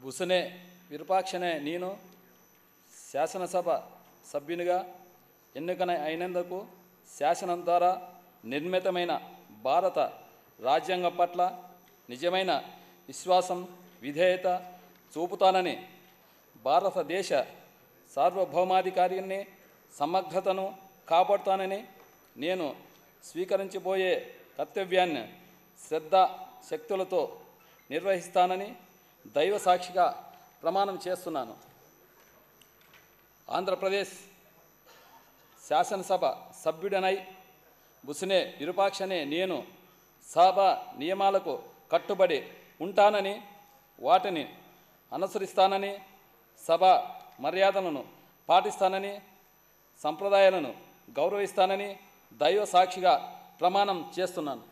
బుసనే విరూపాక్షనే నేను శాసనసభ సభ్యునిగా ఎన్నిక అయినందుకు శాసనం ద్వారా నిర్మితమైన భారత రాజ్యాంగం పట్ల నిజమైన విశ్వాసం విధేయత చూపుతానని, భారతదేశ సార్వభౌమాధికారాన్ని సమగ్రతను కాపాడుతానని, నేను స్వీకరించబోయే కర్తవ్యాన్ని శ్రద్ధాశక్తులతో నిర్వహిస్తానని దైవ సాక్షిగా ప్రమాణం చేస్తున్నాను. ఆంధ్రప్రదేశ్ శాసనసభ సభ్యుడనై బుసనే విరూపాక్షనే నేను సభ నియమాలకు కట్టుబడి ఉంటానని, వాటిని అనుసరిస్తానని, సభ మర్యాదలను పాటిస్తానని, సంప్రదాయాలను గౌరవిస్తానని దైవ సాక్షిగా ప్రమాణం చేస్తున్నాను.